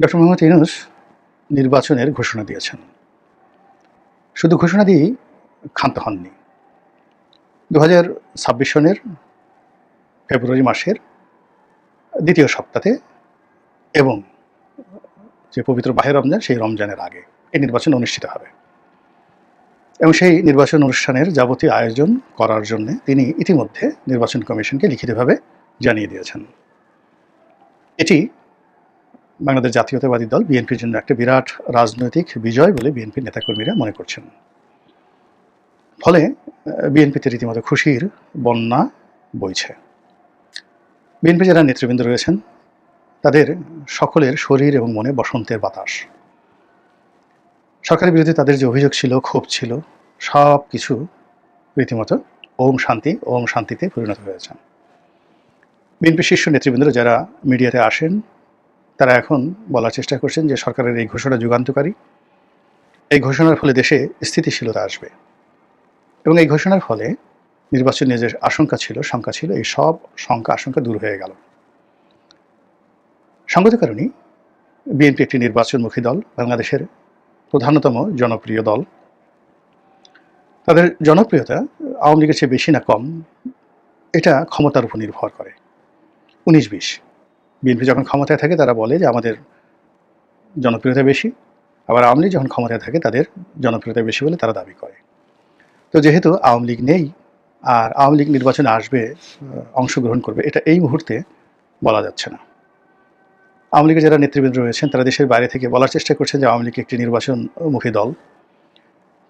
Doctor Mohammad Yunus নির্বাচনের ঘোষণা দিয়েছেন। শুধু ঘোষণা দিয়েই ক্ষান্ত হননি। ২০২৬ সনের ফেব্রুয়ারি মাসের দ্বিতীয় সপ্তাহে এবং যে পবিত্র মাহে রমজান, সেই রমজানের আগে এই নির্বাচন অনুষ্ঠিত হবে এবং সেই নির্বাচন অনুষ্ঠানের যাবতীয় আয়োজন করার জন্যে তিনি ইতিমধ্যে নির্বাচন কমিশনকে লিখিতভাবে জানিয়ে দিয়েছেন। এটি বাংলাদেশ জাতীয়তাবাদী দল বিএনপির জন্য একটা বিরাট রাজনৈতিক বিজয় বলে বিএনপির নেতাকর্মীরা মনে করছেন। ফলে বিএনপিতে রীতিমতো খুশির বন্যা বইছে। বিএনপি যারা নেতৃবৃন্দ রয়েছেন তাদের সকলের শরীর এবং মনে বসন্তের বাতাস। সরকারের বিরুদ্ধে তাদের যে অভিযোগ ছিল, ক্ষোভ ছিল, সব কিছু রীতিমতো ওম শান্তিতে পরিণত হয়েছে। বিএনপির শীর্ষ নেতৃবৃন্দ যারা মিডিয়াতে আসেন তারা এখন বলার চেষ্টা করছেন যে সরকারের এই ঘোষণা যুগান্তকারী। এই ঘোষণার ফলে দেশে স্থিতিশীলতা আসবে এবং এই ঘোষণার ফলে নির্বাচন নিয়ে যে আশঙ্কা ছিল, শঙ্কা ছিল, এই সব শঙ্কা আশঙ্কা দূর হয়ে গেল। সঙ্গত কারণেই বিএনপি একটি নির্বাচনমুখী দল, বাংলাদেশের প্রধানতম জনপ্রিয় দল। তাদের জনপ্রিয়তা আওয়ামী লীগের চেয়ে বেশি না কম, এটা ক্ষমতার উপর নির্ভর করে। ১৯-২০ বিএনপি যখন ক্ষমতায় থাকে তারা বলে যে আমাদের জনপ্রিয়তা বেশি, আবার আওয়ামী লীগ যখন ক্ষমতায় থাকে তাদের জনপ্রিয়তা বেশি বলে তারা দাবি করে। তো যেহেতু আওয়ামী লীগ নেই আর আওয়ামী লীগ নির্বাচনে আসবে, অংশগ্রহণ করবে, এটা এই মুহূর্তে বলা যাচ্ছে না। আওয়ামী লীগের যারা নেতৃবৃন্দ রয়েছেন তারা দেশের বাইরে থেকে বলার চেষ্টা করছেন যে আওয়ামী লীগ একটি নির্বাচনমুখী দল,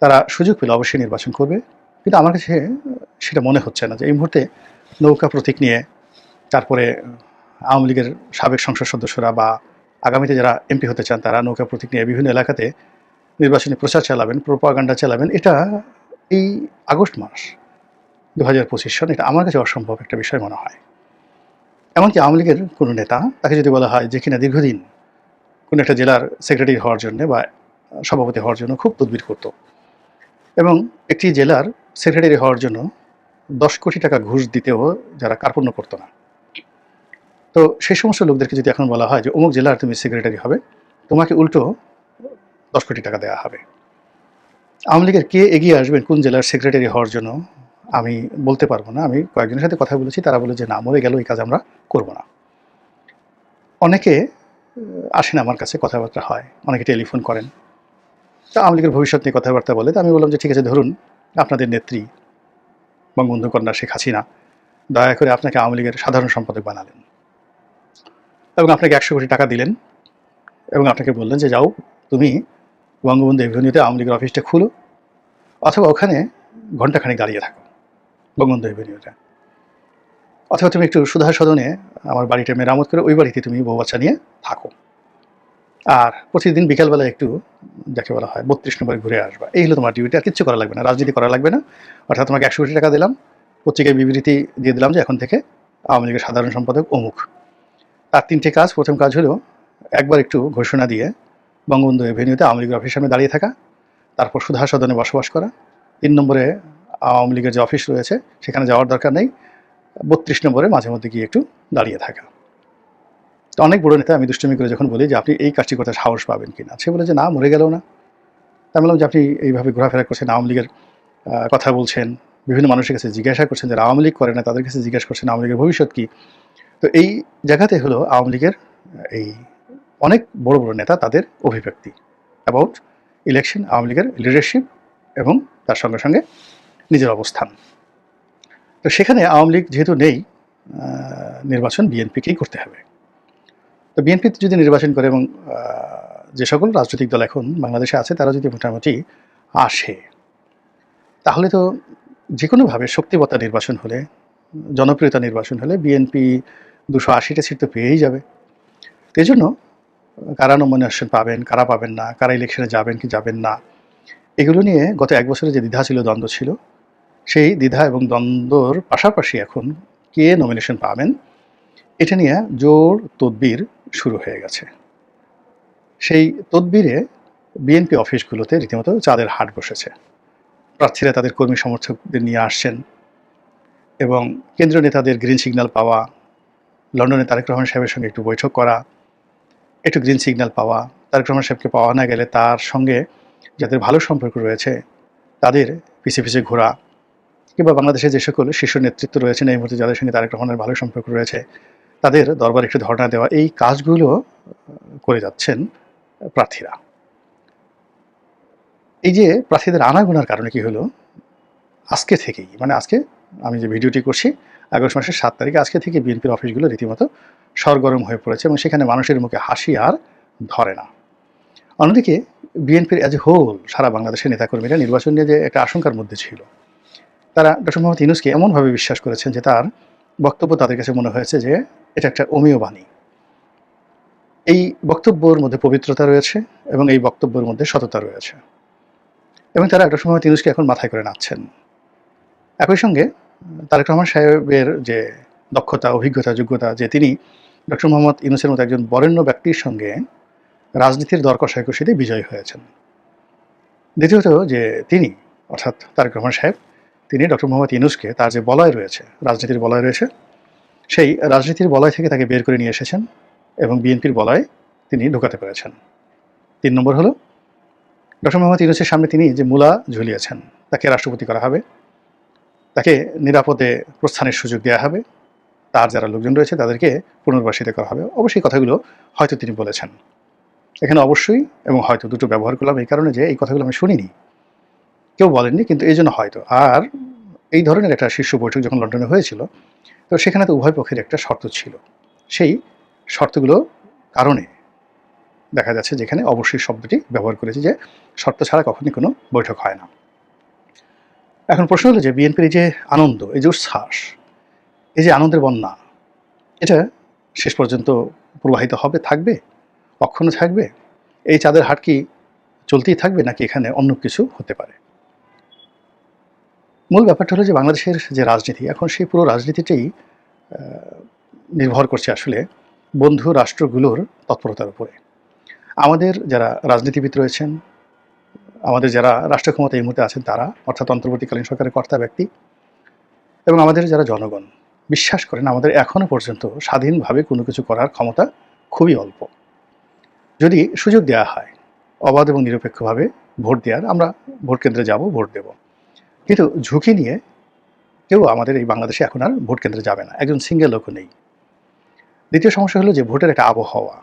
তারা সুযোগ পেলে অবশ্যই নির্বাচন করবে। কিন্তু আমার কাছে সেটা মনে হচ্ছে না যে এই মুহূর্তে নৌকা প্রতীক নিয়ে, তারপরে আওয়ামী লীগের সাবেক সংসদ সদস্যরা বা আগামীতে যারা এমপি হতে চান তারা নৌকা প্রতীক নিয়ে বিভিন্ন এলাকাতে নির্বাচনী প্রচার চালাবেন, প্রোপাগান্ডা চালাবেন। এটা এই আগস্ট মাস ২০২৫ সন, এটা আমার কাছে অসম্ভব একটা বিষয় মনে হয়। এমনকি আওয়ামী লীগের কোনো নেতা, তাকে যদি বলা হয় যে কিনা দীর্ঘদিন কোনো একটা জেলার সেক্রেটারি হওয়ার জন্য বা সভাপতি হওয়ার জন্য খুব তদবির করত এবং একটি জেলার সেক্রেটারি হওয়ার জন্য ১০ কোটি টাকা ঘুষ দিতেও যারা কার্পণ্য করতো না, তো সেই সমস্ত লোকদেরকে যদি এখন বলা হয় যে অমুক জেলার তুমি সেক্রেটারি হবে, তোমাকে উল্টো ১০ কোটি টাকা দেওয়া হবে। আওয়ামী লীগের কে এগিয়ে আসবেন কোন জেলার সেক্রেটারি হওয়ার জন্য আমি বলতে পারবো না। আমি কয়েকজনের সাথে কথা বলেছি, তারা বলে যে না, মরে গেল, এই কাজ আমরা করবো না। অনেকে আসেন আমার কাছে, কথাবার্তা হয়, অনেকে টেলিফোন করেন, তা আওয়ামী লীগের ভবিষ্যৎ নিয়ে কথাবার্তা বলে। তো আমি বললাম যে ঠিক আছে, ধরুন আপনাদের নেত্রী বঙ্গবন্ধু কন্যা শেখ হাসিনা দয়া করে আপনাকে আওয়ামী লীগের সাধারণ সম্পাদক বানালেন এবং আপনাকে ১০০ কোটি টাকা দিলেন এবং আপনাকে বললেন যে যাও, তুমি বঙ্গবন্ধু এভিনিউতে আওয়ামী লীগের অফিসটা খুলো, অথবা ওখানে ঘণ্টাখানেক দাঁড়িয়ে থাকো বঙ্গবন্ধু এভিনিউতে, অথবা তুমি একটু সুধা সদনে আমার বাড়িটা মেরামত করে ওই বাড়িতে তুমি বউ বাচ্চা নিয়ে থাকো, আর প্রতিদিন বিকালবেলা একটু যাকে বলা হয় ৩২ নম্বরে ঘুরে আসবা। এই হলো তোমার ডিউটি, আর কিচ্ছু করা লাগবে না, রাজনীতি করা লাগবে না। অর্থাৎ তোমাকে ১০০ কোটি টাকা দিলাম, পত্রিকায় বিবৃতি দিয়ে দিলাম যে এখন থেকে আওয়ামী লীগের সাধারণ সম্পাদক অমুক। তার ৩টে কাজ। প্রথম কাজ হলো একবার একটু ঘোষণা দিয়ে বঙ্গবন্ধু এভিনিউতে আওয়ামী লীগের অফিসের সামনে দাঁড়িয়ে থাকা, তারপর সুধা সদনে বসবাস করা। ৩ নম্বরে আওয়ামী লীগের যে অফিস রয়েছে সেখানে যাওয়ার দরকার নেই, ৩২ নম্বরে মাঝে মধ্যে গিয়ে একটু দাঁড়িয়ে থাকা। তো অনেক বড় নেতা আমি দুষ্টুমি করে যখন বলি যে আপনি এই কাজটি করতে সাহস পাবেন কিনা, সে বলে যে না, মরে গেল না। তাই বললাম যে আপনি এইভাবে ঘোরাফেরা করছেন, আওয়ামী লীগের কথা বলছেন, বিভিন্ন মানুষের কাছে জিজ্ঞাসা করছেন যারা আওয়ামী লীগ করে না, তাদের কাছে জিজ্ঞাসা করছেন আওয়ামী লীগের ভবিষ্যৎ কী। তো এই জায়গাতে হলো আওয়ামী লীগের এই অনেক বড় বড় নেতা তাদের অভিব্যক্তি অ্যাবাউট ইলেকশন, আওয়ামী লীগের লিডারশিপ এবং তার সঙ্গে সঙ্গে নিজের অবস্থান। তো সেখানে আওয়ামী লীগ যেহেতু নেই, নির্বাচন বিএনপিকেই করতে হবে। তো বিএনপি যদি নির্বাচন করে এবং যে সকল রাজনৈতিক দল এখন বাংলাদেশে আছে তারা যদি মোটামুটি আসে, তাহলে তো যে কোনোভাবে শক্তিবত্তা নির্বাচন হলে, জনপ্রিয়তা নির্বাচন হলে বিএনপি ২৮০টা সিট তো পেয়েই যাবে। এই জন্য কারা নমিনেশন পাবেন, কারা পাবেন না, কারা ইলেকশনে যাবেন কি যাবেন না, এগুলো নিয়ে গত ১ বছরে যে দ্বিধা ছিল, দ্বন্দ্ব ছিল, সেই দ্বিধা এবং দ্বন্দ্বর পাশাপাশি এখন কে নমিনেশন পাবেন এটা নিয়ে জোর তদবির শুরু হয়ে গেছে। সেই তদবিরে বিএনপি অফিসগুলোতে রীতিমতো চাঁদের হাট বসেছে। প্রার্থীরা তাদের কর্মী সমর্থকদের নিয়ে আসছেন এবং কেন্দ্রীয় নেতাদের গ্রিন সিগন্যাল পাওয়া, লন্ডনে তারেক রহমান সাহেবের সঙ্গে একটু বৈঠক করা, একটু গ্রিন সিগন্যাল পাওয়া, তারেক রহমান সাহেবকে পাওয়া না গেলে তার সঙ্গে যাদের ভালো সম্পর্ক রয়েছে তাদের পিছে পিছে ঘোরা, কিংবা বাংলাদেশে যে সকল শীর্ষ নেতৃত্ব রয়েছেন এই মুহূর্তে যাদের সঙ্গে তারেক রহমানের ভালো সম্পর্ক রয়েছে তাদের দরবারে একটু ধর্ণা দেওয়া, এই কাজগুলো করে যাচ্ছেন প্রার্থীরা। এই যে প্রার্থীদের আনাগোনার কারণে কি হলো, আজকে থেকেই, মানে আজকে আমি যে ভিডিওটি করছি আগস্ট মাসের 7 তারিখে, আজকে থেকে বিএনপির অফিসগুলো রীতিমতো সরগরম হয়ে পড়েছে এবং সেখানে মানুষের মুখে হাসি আর ধরে না। অন্যদিকে বিএনপির অ্যাজ এ হোল সারা বাংলাদেশের নেতাকর্মীরা নির্বাচন নিয়ে যে একটা আশঙ্কার মধ্যে ছিল, তারা ডক্টর মোহাম্মদ ইউনূসকে এমনভাবে বিশ্বাস করেছেন যে তার বক্তব্য তাদের কাছে মনে হয়েছে যে এটা একটা অমীয় বাণী। এই বক্তব্যের মধ্যে পবিত্রতা রয়েছে এবং এই বক্তব্যের মধ্যে সততা রয়েছে এবং তারা ডক্টর মোহাম্মদ ইউনূসকে এখন মাথায় করে নাচছেন। একই সঙ্গে তারেক রহমান সাহেবের যে দক্ষতা, অভিজ্ঞতা, যোগ্যতা, যে তিনি ডক্টর মোহাম্মদ ইউনূসের মতো একজন বরেণ্য ব্যক্তির সঙ্গে রাজনীতির দর কষাকষিতে বিজয়ী হয়েছেন। দ্বিতীয়ত যে তিনি, অর্থাৎ তারেক রহমান সাহেব, তিনি ডক্টর মোহাম্মদ ইউনূসকে তার যে বলয় রয়েছে, রাজনীতির বলয় রয়েছে, সেই রাজনীতির বলয় থেকে তাকে বের করে নিয়ে এসেছেন এবং বিএনপির বলয়ে তিনি ঢোকাতে পেরেছেন। 3 নম্বর হলো ডক্টর মোহাম্মদ ইউনূসের সামনে তিনি যে মূলা ঝুলিয়েছেন, তাকে রাষ্ট্রপতি করা হবে, তাকে নিরাপদে প্রস্থানের সুযোগ দেওয়া হবে, তার যারা লোকজন রয়েছে তাদেরকে পুনর্বাসিত করা হবে। অবশ্যই কথাগুলো হয়তো তিনি বলেছেন। এখানে অবশ্যই এবং হয়তো দুটো ব্যবহার করলাম এই কারণে যে এই কথাগুলো আমি শুনিনি, কেউ বলেননি, কিন্তু এই জন্য হয়তো। আর এই ধরনের একটা শীর্ষ বৈঠক যখন লন্ডনে হয়েছিল, তো সেখানে তো উভয় পক্ষের একটা শর্ত ছিল, সেই শর্তগুলো কারণে দেখা যাচ্ছে যেখানে অবশ্যই শব্দটি ব্যবহার করেছে, যে শর্ত ছাড়া কখনই কোনো বৈঠক হয় না। এখন প্রশ্ন হলো যে বিএনপির এই যে আনন্দ, এই যে উচ্ছ্বাস, এই যে আনন্দের বন্যা, এটা শেষ পর্যন্ত প্রবাহিত হবে, থাকবে, অক্ষুণ্ণ থাকবে? এই চাঁদের হাট কি চলতেই থাকবে, নাকি এখানে অন্য কিছু হতে পারে? মূল ব্যাপারটা হলো যে বাংলাদেশের যে রাজনীতি, এখন সেই পুরো রাজনীতিটাই নির্ভর করছে আসলে বন্ধু রাষ্ট্রগুলোর তৎপরতার উপরে। আমাদের যারা রাজনীতিবিদ রয়েছেন, আমাদের যারা রাষ্ট্র ক্ষমতা এই মুহূর্তে আছেন তারা, অর্থাৎ অন্তর্বর্তীকালীন সরকারের কর্তা ব্যক্তি, এবং আমাদের যারা জনগণ, বিশ্বাস করেন আমাদের এখনও পর্যন্ত স্বাধীনভাবে কোনো কিছু করার ক্ষমতা খুবই অল্প। যদি সুযোগ দেওয়া হয় অবাধ এবং নিরপেক্ষভাবে ভোট দেওয়ার, আমরা ভোট কেন্দ্রে যাব, ভোট দেব, কিন্তু ঝুঁকি নিয়ে কেউ আমাদের এই বাংলাদেশে এখন আর ভোট কেন্দ্রে যাবে না, একজন সিঙ্গেল লোকও নেই। দ্বিতীয় সমস্যা হলো যে ভোটের একটা আবহাওয়া,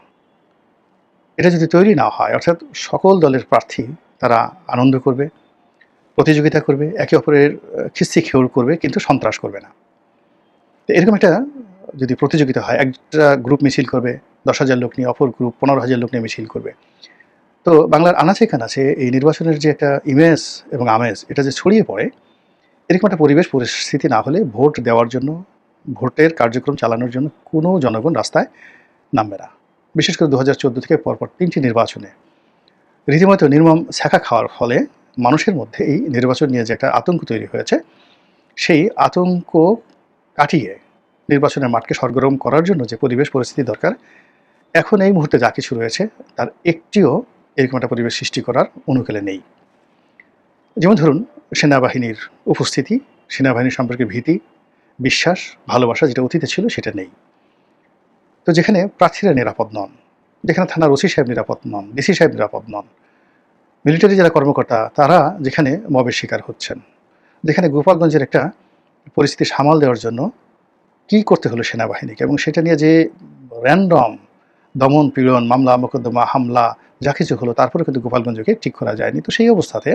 এটা যদি তৈরি না হয়, অর্থাৎ সকল দলের প্রার্থী তারা আনন্দ করবে, প্রতিযোগিতা করবে, একে অপরের খিস্তি খেউড় করবে, কিন্তু সন্ত্রাস করবে না। তো এরকম একটা যদি প্রতিযোগিতা হয়, একটা গ্রুপ মিছিল করবে 10,000 লোক নিয়ে, অপর গ্রুপ 15,000 লোক নিয়ে মিছিল করবে, তো বাংলার আনাচে কানাচে এই নির্বাচনের যে একটা ইমেজ এবং আমেজ, এটা যে ছড়িয়ে পড়ে, এরকম একটা পরিবেশ পরিস্থিতি না হলে ভোট দেওয়ার জন্য, ভোটের কার্যক্রম চালানোর জন্য কোনো জনগণ রাস্তায় নামবে না। বিশেষ করে 2014 থেকে পরপর 3টি নির্বাচনে রীতিমতো নির্মম ছ্যাঁকা খাওয়ার ফলে মানুষের মধ্যে এই নির্বাচন নিয়ে যে একটা আতঙ্ক তৈরি হয়েছে, সেই আতঙ্ক কাটিয়ে নির্বাচনের মাঠকে সরগরম করার জন্য যে পরিবেশ পরিস্থিতি দরকার, এখন এই মুহূর্তে যা কিছু রয়েছে তার একটিও এরকম একটা পরিবেশ সৃষ্টি করার অনুকূলে নেই। যেমন ধরুন, সেনাবাহিনীর উপস্থিতি, সেনাবাহিনীর সম্পর্কে ভীতি, বিশ্বাস, ভালোবাসা যেটা অতীতে ছিল সেটা নেই। তো যেখানে প্রার্থীরা নিরাপদ নন, যেখানে থানার ওসি সাহেব নিরাপদ নন, ডিসি সাহেব নিরাপদ নন, মিলিটারি যারা কর্মকর্তা তারা যেখানে মবের শিকার হচ্ছেন, যেখানে গোপালগঞ্জের একটা পরিস্থিতি সামাল দেওয়ার জন্য কী করতে হলো সেনাবাহিনীকে, এবং সেটা নিয়ে যে র্যান্ডম দমন পীড়ন, মামলা মোকদ্দমা, হামলা যা কিছু হলো, তারপরে কিন্তু গোপালগঞ্জকে ঠিক করা যায়নি। তো সেই অবস্থাতে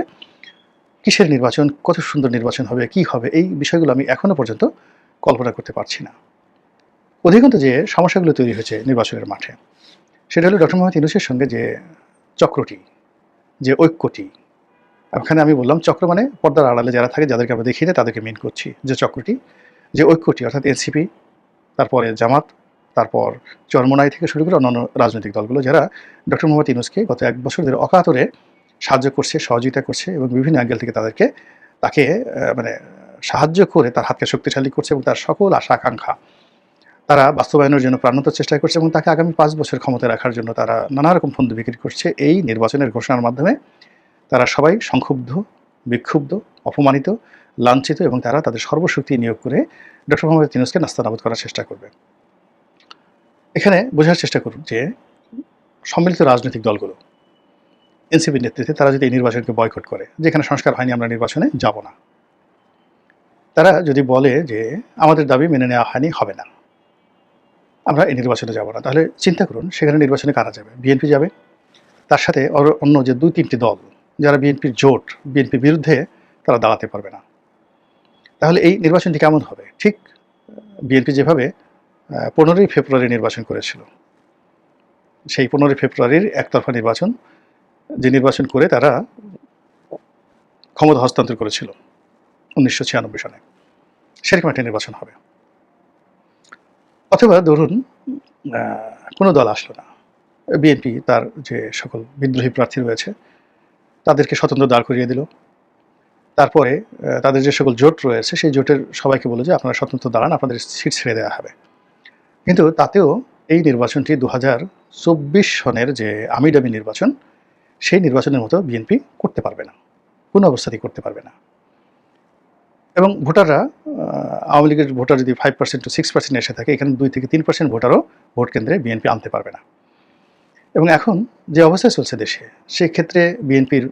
কিসের নির্বাচন, কত সুন্দর নির্বাচন হবে, কি হবে, এই বিষয়গুলো আমি এখনও পর্যন্ত কল্পনা করতে পারছি না। অধিকন্তু যে সমস্যাগুলো তৈরি হয়েছে নির্বাচনের মাঠে, সেটা হলো ডক্টর মোহাম্মদ ইউনূসের সঙ্গে যে চক্রটি, যে ঐক্যটি, ওখানে আমি বললাম চক্র মানে পর্দার আড়ালে যারা থাকে, যাদেরকে আমরা দেখি না তাদেরকে মিন করছি, যে চক্রটি, যে ঐক্যটি, অর্থাৎ এনসিপি, তারপরে জামাত, তারপর চরমোনাই থেকে শুরু করে অন্যান্য রাজনৈতিক দলগুলো, যারা ডক্টর মোহাম্মদ ইউনূসকে গত 1 বছর ধরে অকাতরে সাহায্য করছে, সহযোগিতা করছে এবং বিভিন্ন অ্যাঙ্গেল থেকে তাকে মানে সাহায্য করে তার হাতকে শক্তিশালী করছে এবং তার সকল আশা আকাঙ্ক্ষা তারা বাস্তবায়নের জন্য প্রাণত চেষ্টা করছে এবং তাকে আগামী 5 বছর ক্ষমতায় রাখার জন্য তারা নানা রকম ফন্দ বিক্রি করছে। এই নির্বাচনের ঘোষণার মাধ্যমে তারা সবাই সংক্ষুব্ধ, বিক্ষুব্ধ, অপমানিত, লাঞ্ছিত এবং তারা তাদের সর্বশক্তি নিয়োগ করে ডক্টর মোহাম্মদ ইউনূসকে নাস্তানাবুদ করার চেষ্টা করবে। এখানে বোঝার চেষ্টা করুন যে সম্মিলিত রাজনৈতিক দলগুলো এনসিপির নেতৃত্বে তারা যদি এই নির্বাচনকে বয়কট করে, যেখানে সংস্কার হয়নি আমরা নির্বাচনে যাব না, তারা যদি বলে যে আমাদের দাবি মেনে নেওয়া হয়নি, হবে না, আমরা এই নির্বাচনে যাব না, তাহলে চিন্তা করুন সেখানে নির্বাচনে কারা যাবে? বিএনপি যাবে, তার সাথে অন্য যে ২-৩টি দল যারা বিএনপির জোট, বিএনপির বিরুদ্ধে তারা দাঁড়াতে পারবে না। তাহলে এই নির্বাচনটি কেমন হবে? ঠিক বিএনপি যেভাবে ১৫ই ফেব্রুয়ারি নির্বাচন করেছিল, সেই ১৫ই ফেব্রুয়ারির একতরফা নির্বাচন, যে নির্বাচন করে তারা ক্ষমতা হস্তান্তর করেছিল ১৯৯৬ সনে, সেরকম একটা নির্বাচন হবে। অথবা ধরুন কোনো দল আসলো না, বিএনপি তার যে সকল বিদ্রোহী প্রার্থী রয়েছে তাদেরকে স্বতন্ত্র দাঁড় করিয়ে দিল, তারপরে তাদের যে সকল জোট রয়েছে সেই জোটের সবাইকে বলে যে আপনারা স্বতন্ত্র দাঁড়ান, আপনাদের সিট ছেড়ে দেওয়া হবে। কিন্তু তাতেও এই নির্বাচনটি ২০২৪ সনের যে আমিডামি নির্বাচন, সেই নির্বাচনের মতো বিএনপি করতে পারবে না, কোনো অবস্থাতেই করতে পারবে না। এবং ভোটাররা, আওয়ামী লীগের ভোটার যদি 5% to 6% এসে থাকে, এখানে 2-3% ভোটারও ভোট কেন্দ্রে বিএনপি আনতে পারবে না। এবং এখন যে অবস্থা চলছে দেশে, সেক্ষেত্রে বিএনপির